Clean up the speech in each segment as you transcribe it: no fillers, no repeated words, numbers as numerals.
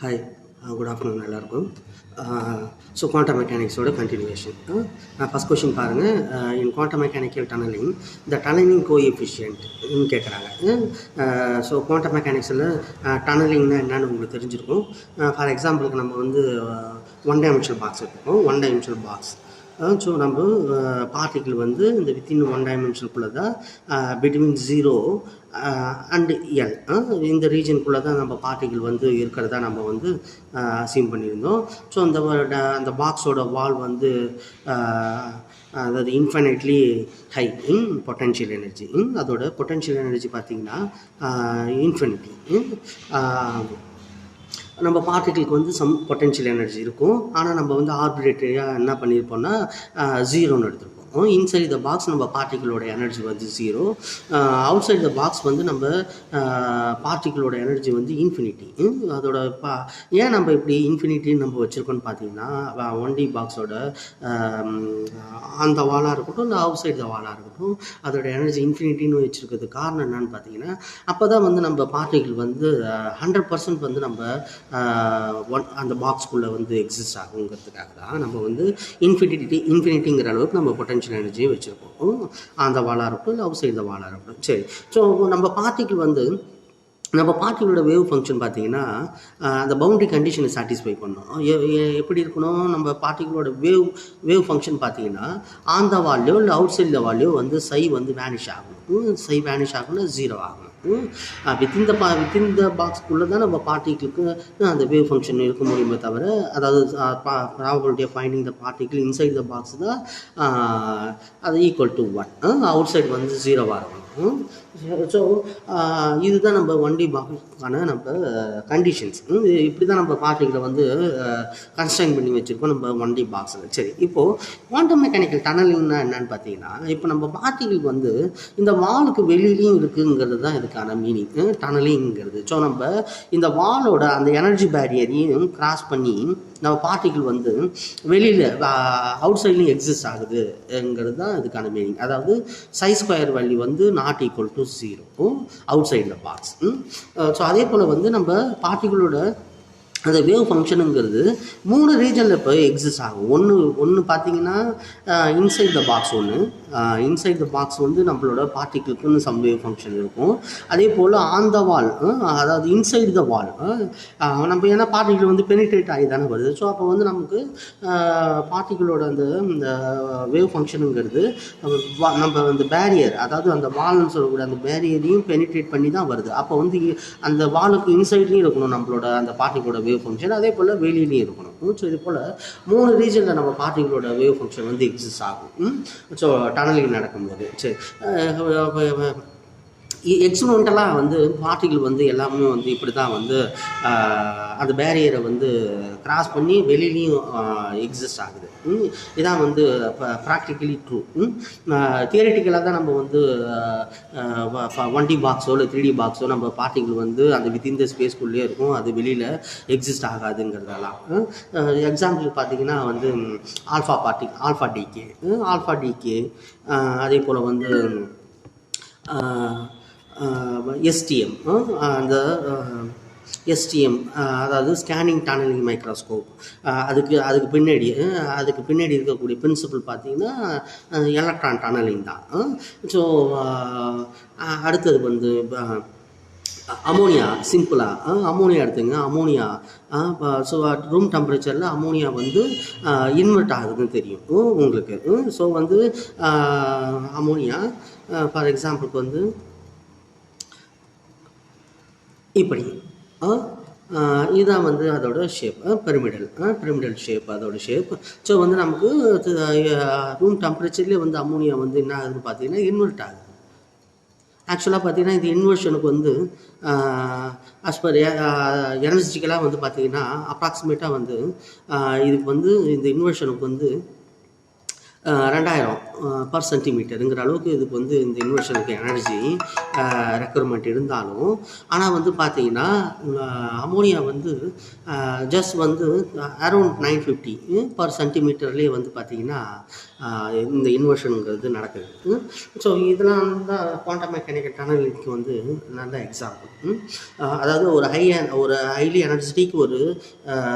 Hi, good afternoon எல்லாருக்கும். So quantum மெக்கானிக்ஸோட continuation. First question பாருங்கள். In quantum mechanical tunnelling the tunnelling கோஎஃபிஷியன்ட்னு கேட்குறாங்க. ஸோ குவாண்டம் மெக்கானிக்ஸில் டனலிங்னா என்னன்னு உங்களுக்கு தெரிஞ்சிருக்கும். ஃபார் எக்ஸாம்பிளுக்கு நம்ம வந்து ஒன் டைமென்ஷனல் பாக்ஸ் எடுத்துப்போம். One dimensional box. ஸோ நம்ம பார்ட்டிக்கிள் வந்து இந்த வித்தின் ஒன் டைமென்ஷனுக்குள்ளே தான் பிட்வீன் 0 அண்ட் எல் இந்த ரீஜனுக்குள்ளே தான் நம்ம பார்ட்டிக்கிள் வந்து இருக்கிறதா நம்ம வந்து அசீம் பண்ணியிருந்தோம். ஸோ அந்த பாக்ஸோட வால் வந்து அதாவது இன்ஃபைனைட்லி ஹை இன் பொட்டென்ஷியல் எனர்ஜி. அதோட பொட்டென்ஷியல் எனர்ஜி பார்த்திங்கன்னா இன்ஃபினிட்டி. நம்ம பார்ட்டிகளுக்கு வந்து சம் பொட்டென்ஷியல் எனர்ஜி இருக்கும். ஆனால் நம்ம வந்து ஆர்பிட்ரரியாக என்ன பண்ணியிருப்போம்னா 0ன்னு எடுத்துருப்போம். இன்சைட் த பாக்ஸ் நம்ம பார்ட்டிகளோட எனர்ஜி வந்து 0. அவுட் சைட் த பாக்ஸ் வந்து நம்ம பார்ட்டிகளோட எனர்ஜி வந்து இன்ஃபினிட்டி. அதோட ஏன் நம்ம இப்படி இன்ஃபினிட்டின்னு நம்ம வச்சுருக்கோன்னு பார்த்தீங்கன்னா 1D பாக்ஸோட அந்த வாலாக இருக்கட்டும், இந்த அவுட் சைட் த வாலாக இருக்கட்டும், அதோட எனர்ஜி இன்ஃபினிட்டின்னு வச்சுருக்கிறது காரணம் என்னன்னு பார்த்தீங்கன்னா, அப்போ தான் வந்து நம்ம பார்ட்டிகள் வந்து 100% வந்து நம்ம அந்த பாக்ஸ்குள்ளே வந்து எக்ஸிஸ்ட் ஆகுங்கிறதுக்காக தான் நம்ம வந்து இன்ஃபினிட்டிங்கிற அளவுக்கு நம்ம பொட்டென்ஷியல் எனர்ஜியை வச்சுருக்கோம். அந்த வாலாக இருக்கட்டும், இல்லை அவுட் சைடு த வாலாக இருக்கட்டும். சரி, ஸோ நம்ம பார்ட்டிகளோட வேவ் ஃபங்க்ஷன் பார்த்தீங்கன்னா அந்த பவுண்டரி கண்டிஷனை சாட்டிஸ்ஃபை பண்ணணும். எப்படி இருக்கணும்? நம்ம பார்ட்டிகளோட வேவ் ஃபங்க்ஷன் பார்த்தீங்கன்னா ஆன் த வால்லையோ இல்லை அவுட் சைட் த வால்லையோ வந்து சை வந்து வேனிஷ் ஆகணும். சை வேனிஷ் ஆகணும்னா 0 ஆகணும். வித்தின் த பாக்ஸ்க்குள்ளே தான் நம்ம பார்ட்டிகளுக்கு அந்த வேவ் ஃபங்க்ஷன் இருக்க முடியுமே தவிர, அதாவது probability of finding the particle inside the box தான் அது ஈக்குவல் டு 1. அவுட் சைடு வந்து 0 இருக்கும். ஸோ இதுதான் நம்ம 1D பாக்ஸுக்கான நம்ம கண்டிஷன்ஸ். இப்படி தான் நம்ம பார்ட்டிகளை வந்து கன்ஸ்ட்ரைன் பண்ணி வச்சுருக்கோம் நம்ம 1D பாக்ஸில். சரி, இப்போது குவாண்டம் மெக்கானிக்கல் டனலிங்னா என்னன்னு பார்த்தீங்கன்னா, இப்போ நம்ம பார்ட்டிகள் வந்து இந்த வாலுக்கு வெளியிலையும் இருக்குங்கிறது தான் இதுக்கான மீனிங் டனலிங்கிறது. ஸோ நம்ம இந்த வாலோட அந்த எனர்ஜி பேரியரையும் கிராஸ் பண்ணி நம்ம பார்ட்டிகள் வந்து வெளியில் அவுட் சைட்லையும் எக்ஸிஸ்ட் ஆகுதுங்கிறது தான் இதுக்கான மீனிங். அதாவது சை ஸ்கொயர் வேல்யூ வந்து not equal to 0 outside the box. So அதே போல் வந்து நம்ம பார்ட்டிகளோட அந்த வேவ் ஃபங்க்ஷனுங்கிறது 3 ரீஜனில் இப்போ எக்ஸிஸ்ட் ஆகும். ஒன்று பார்த்தீங்கன்னா inside the box. Inside the box வந்து நம்மளோட பார்ட்டிகளுக்குன்னு சம் வேவ் ஃபங்க்ஷன் இருக்கும். அதே போல் ஆன் த வால், அதாவது இன்சைட் த வால் நம்ம ஏன்னா பார்ட்டிகள் வந்து பெனிட்ரேட் ஆகி தானே வருது. ஸோ அப்போ வந்து நமக்கு பார்ட்டிகளோட அந்த வேவ் ஃபங்க்ஷனுங்கிறது நம்ம அந்த பேரியர், அதாவது அந்த வால்னு சொல்லக்கூடிய அந்த பேரியரையும் பெனிட்ரேட் பண்ணி தான் வருது. அப்போ வந்து அந்த வாலுக்கு இன்சைட்லேயும் இருக்கணும் நம்மளோட அந்த பார்ட்டிகளோட வேவ் ஃபங்க்ஷன், அதே போல் வெளியிலையும் இருக்கணும். ஸோ இது போல் 3 ரீஜனில் நம்ம பார்ட்டிகளோட வேவ் ஃபங்க்ஷன் வந்து எக்ஸிஸ்ட் ஆகும். ஸோ டனலிங் நடக்கும்போது சரி எக்ஸ்பெரிமெண்டலாக வந்து பார்ட்டிகள் வந்து எல்லாமே வந்து இப்படி தான் வந்து அந்த பேரியரை வந்து கிராஸ் பண்ணி வெளியிலையும் எக்ஸிஸ்ட் ஆகுது. இதான் வந்து ப்ராக்டிக்கலி ட்ரூ. தியரிட்டிக்கலாக தான் நம்ம வந்து 1D பாக்ஸோ இல்லை 3D பாக்ஸோ நம்ம பார்ட்டிகள் வந்து அந்த வித்தின் த ஸ்பேஸ்க்குள்ளேயே இருக்கும், அது வெளியில் எக்ஸிஸ்ட் ஆகாதுங்கிறதெல்லாம். எக்ஸாம்பிள் பார்த்திங்கன்னா வந்து ஆல்ஃபா டிகே, அதே போல் வந்து STM, அந்த STM அதாவது ஸ்கேனிங் டனலிங் மைக்ரோஸ்கோப். அதுக்கு பின்னாடி இருக்கக்கூடிய பிரின்சிபல் பார்த்திங்கன்னா எலக்ட்ரான் டனலிங் தான். ஸோ அடுத்தது வந்து அமோனியா. சிம்பிளாக அமோனியா எடுத்துங்க. அமோனியா ஸோ ரூம் டெம்பரேச்சரில் அமோனியா வந்து இன்வெர்ட் ஆகுதுன்னு தெரியும் உங்களுக்கு. ஸோ வந்து அமோனியா ஃபார் எக்ஸாம்பிளுக்கு வந்து இப்படி இதுதான் வந்து அதோட ஷேப், பிரமிடல் ஷேப் அதோட ஷேப். ஸோ வந்து நமக்கு ரூம் டெம்பரேச்சர்லேயே வந்து அமோனியா வந்து என்ன ஆகுதுன்னு பார்த்தீங்கன்னா இன்வெர்ட் ஆகுது. ஆக்சுவலாக பார்த்தீங்கன்னா இந்த இன்வெர்ஷனுக்கு வந்து ஆஸ் பர் எனர்ஜிக்கலாக வந்து பார்த்திங்கன்னா அப்ராக்சிமேட்டாக வந்து இதுக்கு வந்து இந்த இன்வெர்ஷனுக்கு வந்து 2000 பர் சென்டிமீட்டருங்கிற அளவுக்கு இதுக்கு வந்து இந்த இன்வெர்ஷனுக்கு எனர்ஜி ரெக்குயர்மெண்ட் இருந்தாலும், ஆனால் வந்து பார்த்தீங்கன்னா அமோனியா வந்து ஜஸ்ட் வந்து அரௌண்ட் 950 பர் சென்டிமீட்டர்லேயே வந்து பார்த்தீங்கன்னா இந்த இன்வெர்ஷனுங்கிறது நடக்குது. ஸோ இதெல்லாம் தான் குவாண்டம் மெக்கானிக்கல் டனலிங்க்கு வந்து நல்ல எக்ஸாம்பிள். அதாவது ஒரு ஹைலி எனர்ஜெட்டிக் ஒரு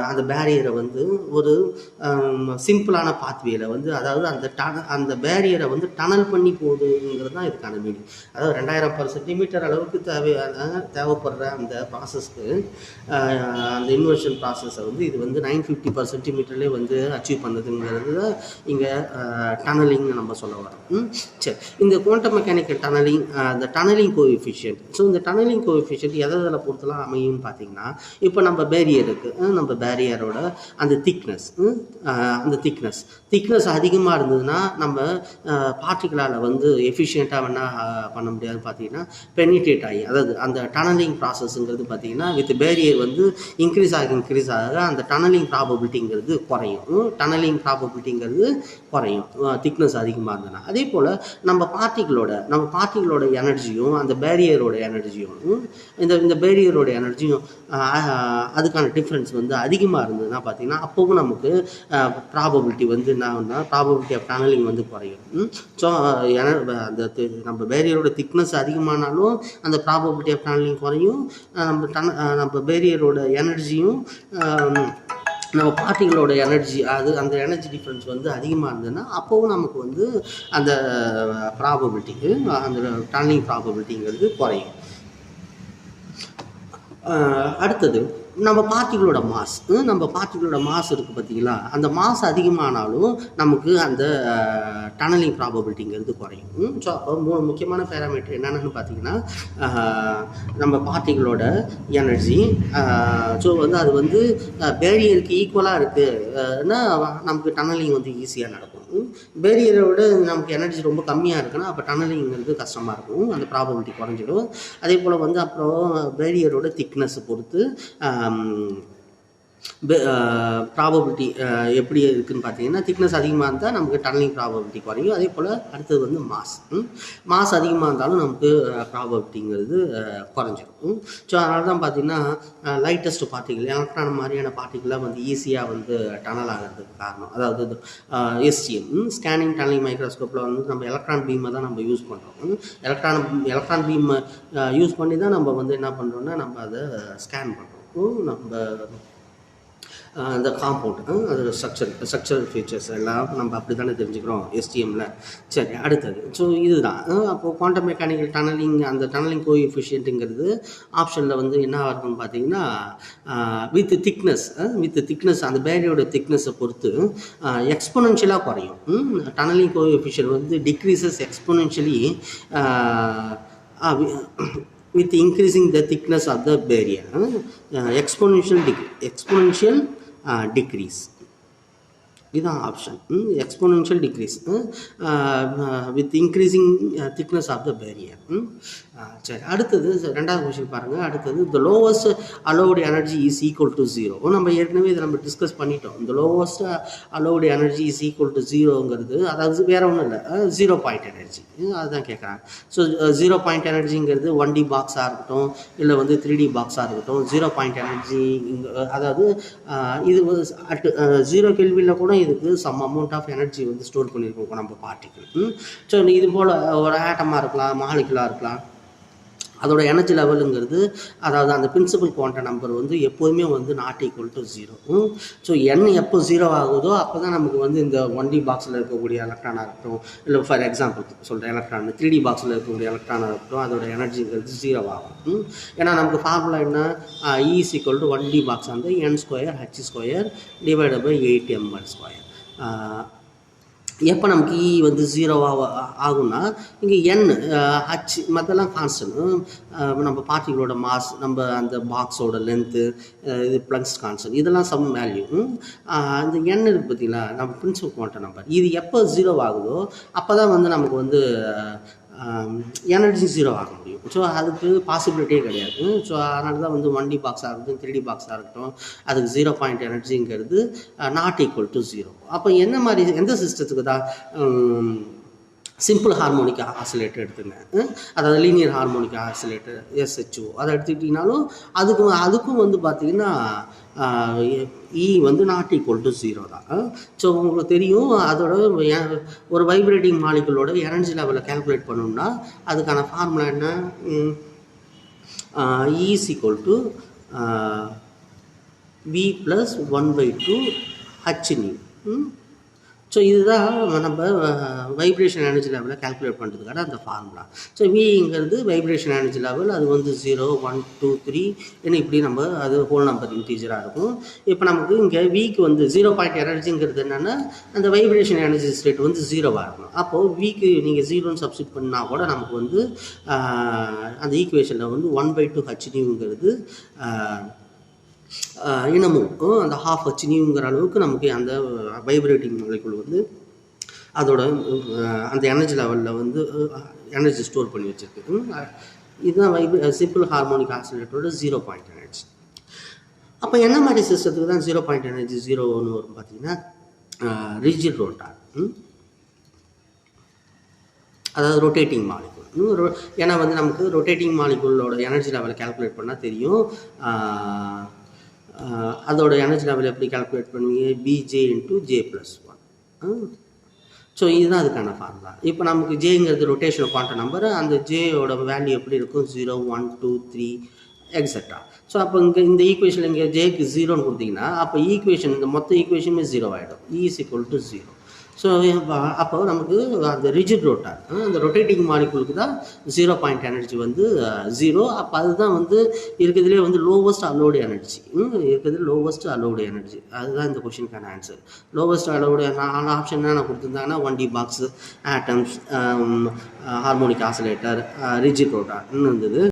அந்த பேரியரை வந்து ஒரு சிம்பிளான பாத்வேல வந்து, அதாவது அந்த பேரியரை வந்து டனல் பண்ணி போகுதுங்கிறது தான் இதுக்கான மீனிங். அதாவது 2000 பர் சென்டிமீட்டர் அளவுக்கு தேவைப்படுற அந்த ப்ராசஸ்க்கு அந்த இன்வெர்ஷன் ப்ராசஸை வந்து இது வந்து 950 பர் சென்டிமீட்டர்லேயே வந்து அச்சீவ் பண்ணுதுங்கிறது தான் இங்கே டனலிங்னு நம்ம சொல்ல வரோம். சரி, இந்த குவாண்டம் மெக்கானிக்கல் டனலிங், இந்த டனலிங் கோஎஃபிஷியன்ட். ஸோ இந்த டனலிங் கோஎஃபிஷியன்ட் எதில் பொறுத்தலாம் அமையும்னு பார்த்தீங்கன்னா, இப்போ நம்ம பேரியருக்கு நம்ம பேரியரோட அந்த திக்னஸ் அதிகமாக இருந்ததுன்னா நம்ம பார்ட்டிகளால் வந்து எஃபிஷியண்ட்டாக வேணால் பண்ண முடியாது. பார்த்தீங்கன்னா பெனிட்ரேட் ஆகி, அதாவது அந்த டனலிங் ப்ராசஸ்ங்கிறது பார்த்தீங்கன்னா வித் பேரியர் வந்து இன்க்ரீஸ் ஆக அந்த டனலிங் ப்ராபபிலிட்டிங்கிறது குறையும் திக்னஸ் அதிகமாக இருந்ததுன்னா. அதே போல் நம்ம பார்ட்டிகளோட எனர்ஜியும் அந்த பேரியரோட எனர்ஜியும் இந்த பேரியரோட எனர்ஜியும் அதுக்கான டிஃப்ரென்ஸ் வந்து அதிகமாக இருந்ததுன்னா பார்த்தீங்கன்னா அப்போவும் நமக்கு ப்ராபபிலிட்டி வந்து ப்ராபபிலிட்டி ஆஃப் டனலிங் வந்து குறையும். ஸோ அந்த நம்ம பேரியரோட திக்னஸ் அதிகமானாலும் அந்த ப்ராபபிலிட்டி ஆஃப் டனலிங் குறையும். நம்ம பேரியரோட எனர்ஜியும் நம்ம பார்ட்டிகளோட எனர்ஜி, அந்த எனர்ஜி டிஃப்ரென்ஸ் வந்து அதிகமாக இருந்ததுன்னா அப்போவும் நமக்கு வந்து அந்த ப்ராபபிலிட்டிக்கு அந்த டனலிங் ப்ராபபிலிட்டிங்கிறது குறையும். அடுத்தது நம்ம பார்ட்டிகளோட மாஸ் இருக்குது பார்த்தீங்களா, அந்த மாஸ் அதிகமானாலும் நமக்கு அந்த டனலிங் ப்ராபபிலிட்டிங்கிறது குறையும். ஸோ அப்போ முக்கியமான பேராமீட்டர் என்னென்னு பார்த்தீங்கன்னா நம்ம பார்ட்டிகளோட எனர்ஜி. ஸோ வந்து அது வந்து பேரியருக்கு ஈக்குவலாக இருக்குன்னா நமக்கு டனலிங் வந்து ஈஸியாக நடக்கும். பேரியரோட நமக்கு எனர்ஜி ரொம்ப கம்மியாக இருக்குன்னா அப்போ டனலிங்கிறது கஷ்டமாக இருக்கும், அந்த ப்ராபபிலிட்டி குறைஞ்சிடும். அதே போல் வந்து அப்புறம் பேரியரோட திக்னஸை பொறுத்து ப்ராபபிலிட்டி எப்படி இருக்குதுன்னு பார்த்தீங்கன்னா, திக்னஸ் அதிகமாக இருந்தால் நமக்கு டனலிங் ப்ராபபிலிட்டி குறையும். அதே போல் அடுத்தது வந்து மாஸ் அதிகமாக இருந்தாலும் நமக்கு ப்ராபபிலிட்டிங்கிறது குறைஞ்சிடும். ஸோ அதனால தான் பார்த்தீங்கன்னா லைட்டஸ்ட் பார்ட்டிகள், எலக்ட்ரான் மாதிரியான பார்ட்டிகளாக வந்து ஈஸியாக வந்து டனல் ஆகிறதுக்கு காரணம். அதாவது எஸ்டிஎம் ஸ்கேனிங் டனலிங் மைக்ரோஸ்கோப்பில் வந்து நம்ம எலக்ட்ரான் பீமை தான் நம்ம யூஸ் பண்ணுறோம். எலக்ட்ரான் பீமை யூஸ் பண்ணி தான் நம்ம வந்து என்ன பண்ணுறோம்னா நம்ம அதை ஸ்கேன் பண்ணுறோம். நம்ம அந்த காம்பவுண்ட் அதோட ஸ்ட்ரக்சரல் ஃபீச்சர்ஸ் எல்லாம் நம்ம அப்படி தானே தெரிஞ்சுக்கிறோம் எஸ்டிஎம்மில். சரி, அடுத்தது ஸோ இதுதான். அப்போது குவாண்டம் மெக்கானிக்கல் டனலிங், அந்த டனலிங் கோஎஃபிஷியன்ட்டுங்கிறது ஆப்ஷனில் வந்து என்ன இருக்குன்னு பார்த்தீங்கன்னா வித் திக்னஸ் அந்த பேரியரோட திக்னஸை பொறுத்து எக்ஸ்பொனென்ஷியலாக குறையும். டனலிங் கோஎஃபிஷியன்ட் வந்து decreases exponentially with increasing the thickness of the barrier. Exponential decrease. இதுதான் option. Exponential decrease with increasing thickness of the barrier. சரி, அடுத்தது ரெண்டாவது கொஸ்டின் பாருங்கள். அடுத்தது the lowest allowed energy is equal to 0. நம்ம ஏற்கனவே இதை நம்ம டிஸ்கஸ் பண்ணிட்டோம். இந்த lowest allowed energy is equal to 0ங்கிறது அதாவது வேறு ஒன்றும் இல்லை, 0 பாயிண்ட் எனர்ஜி. அதுதான் கேட்குறாங்க. ஸோ 0 பாயிண்ட் எனர்ஜிங்கிறது 1D பாக்ஸாக இருக்கட்டும் இல்லை வந்து 3D பாக்ஸாக இருக்கட்டும், 0 பாயிண்ட் எனர்ஜி அதாவது இது அட் 0 கெல்வினில் கூட இதுக்கு சம் அமௌண்ட் ஆஃப் எனர்ஜி வந்து ஸ்டோர் பண்ணியிருக்கோம் நம்ம பார்ட்டிக்கிள். ஸோ இது போல் ஒரு ஆட்டமாக இருக்கலாம், மாலிகுலாக இருக்கலாம், அதோட எனர்ஜி லெவலுங்கிறது அதாவது அந்த பிரின்சிபல் குவாண்டம் நம்பர் வந்து எப்போதுமே வந்து not equal to 0. So n எப்போ 0 ஆகுதோ அப்போ தான் நமக்கு வந்து இந்த 1D பாக்ஸில் இருக்கக்கூடிய எலக்ட்ரானாக இருக்கட்டும், இல்லை ஃபார் எக்ஸாம்பிள் சொல்கிறேன் எலக்ட்ரான் 3D பாக்ஸில் இருக்கக்கூடிய எலக்ட்ரானாக இருக்கட்டும், அதோட எனர்ஜிங்கிறது 0 ஆகும். ஏன்னா நமக்கு ஃபார்முலா என்ன, E is equal to 1D box வந்து n² h² divided by 8ml². எப்போ நமக்கு E வந்து 0 ஆகும்னா இங்கே n h மற்றெல்லாம் கான்ஸ்டன்ட், நம்ம பார்ட்டிகளோட மாஸ், நம்ம அந்த பாக்ஸோட லென்த்து, இது ப்ளக்ஸ் கான்ஸ்டன்ட், இதெல்லாம் சம் வேல்யூ. அந்த n இருக்குது பார்த்தீங்களா, நம்ம பிரின்சிபல் குவாண்டம் நம்பர், இது எப்போ 0 ஆகுதோ அப்போ தான் வந்து நமக்கு வந்து எனர்ஜி 0 ஆக முடியும். ஸோ அதுக்கு பாசிபிலிட்டியே கிடையாது. ஸோ அதனால தான் வந்து 1D பாக்ஸாக இருக்கட்டும் 3D பாக்ஸாக இருக்கட்டும் அதுக்கு 0 பாயிண்ட் எனர்ஜிங்கிறது நாட் ஈக்குவல் டு 0. அப்போ என்ன மாதிரி எந்த சிஸ்டத்துக்கு தான் சிம்பிள் ஹார்மோனிக் ஆசிலேட்டர் எடுத்துங்க. அதாவது லீனியர் ஹார்மோனிக் ஆசிலேட்டர் எஸ்ஹெச்ஓ அதை எடுத்துக்கிட்டிங்கனாலும் அதுக்கும் வந்து பார்த்திங்கன்னா இ வந்து நாட் ஈக்குவல் டு 0 தான். ஸோ உங்களுக்கு தெரியும் அதோட ஒரு வைப்ரேட்டிங் மாலிகுலோட எனர்ஜி லெவலை கேல்குலேட் பண்ணணும்னா அதுக்கான ஃபார்முலா என்ன? E is equal to V plus 1/2 H nu. So இதுதான் நம்ம வைப்ரேஷன் எனர்ஜி லெவலை கேல்குலேட் பண்ணுறதுக்கான அந்த ஃபார்முலா. ஸோ விங்கிறது வைப்ரேஷன் எனர்ஜி லெவல், அது வந்து 0, 1, 2, 3 என்ன இப்படி நம்ம அது ஹோல் நம்பர் இன்டீஜராக இருக்கும். இப்போ நமக்கு இங்கே விக்கு வந்து 0 பாயிண்ட் எனர்ஜிங்கிறது என்னென்னா அந்த வைப்ரேஷன் எனர்ஜி ஸ்டேட் வந்து 0வாக இருக்கணும். அப்போது விக்கு நீங்கள் 0ன்னு சப்ஸ்டிட் பண்ணால் கூட நமக்கு வந்து அந்த ஈக்குவேஷனில் வந்து 1/2 ஹெச்னிங்கிறது இன்னமும் அந்த ½ ஹெச்னிங்கிற அளவுக்கு நமக்கு அந்த வைப்ரேட்டிங் மாலிகுல் வந்து அதோட அந்த எனர்ஜி லெவலில் வந்து எனர்ஜி ஸ்டோர் பண்ணி வச்சுருக்கு. இதுதான் சிம்பிள் ஹார்மோனிக் ஆசிலேட்டரோட 0 பாயிண்ட் எனர்ஜி. அப்போ என்ன மாதிரி சிஸ்டத்துக்கு தான் 0 பாயிண்ட் எனர்ஜி 0ன்னு வரும் பார்த்தீங்கன்னா ரிஜிட் ரோட்டார், அதாவது ரொட்டேட்டிங் மாலிகுல். ஏன்னா வந்து நமக்கு ரொட்டேட்டிங் மாலிகுலோட எனர்ஜி லெவலை கேல்குலேட் பண்ணால் தெரியும். அதோட எனர்ஜி லெவல் எப்படி கால்குலேட் பண்ணுவீங்க? B J into J+1. ஸோ இதுதான் அதுக்கான ஃபார்முலா. இப்போ நமக்கு ஜேங்கிறது ரொட்டேஷன் குவாண்டம் நம்பர், அந்த ஜேயோட வேல்யூ எப்படி இருக்கும்? 0, 1, 2, 3 எக்ஸெட்ரா. ஸோ அப்போ இந்த ஈக்குவேஷன் இங்கே ஜேக்கு 0ன்னு கொடுத்தீங்கன்னா அப்போ ஈக்குவேஷன் இந்த மொத்த ஈக்குவேஷனுமே 0 ஆகிடும். E is equal to 0. So அப்போ நமக்கு அந்த ரிஜிட் ரோட்டார் அந்த ரொட்டேட்டிங் மாலிகுலுக்கு தான் 0 பாயிண்ட் எனர்ஜி வந்து 0. அப்போ அதுதான் வந்து இருக்கிறதுலே வந்து லோவஸ்ட் அலோடு எனர்ஜி, இருக்கிறது லோவஸ்ட் அலோடு எனர்ஜி. அதுதான் இந்த கொஷினுக்கான ஆன்சர். லோவஸ்ட் அலோடு 4 ஆப்ஷன் என்ன கொடுத்துருந்தாங்கன்னா 1D box, atoms, harmonic oscillator, rigid ரோட்டார்னு இருந்தது.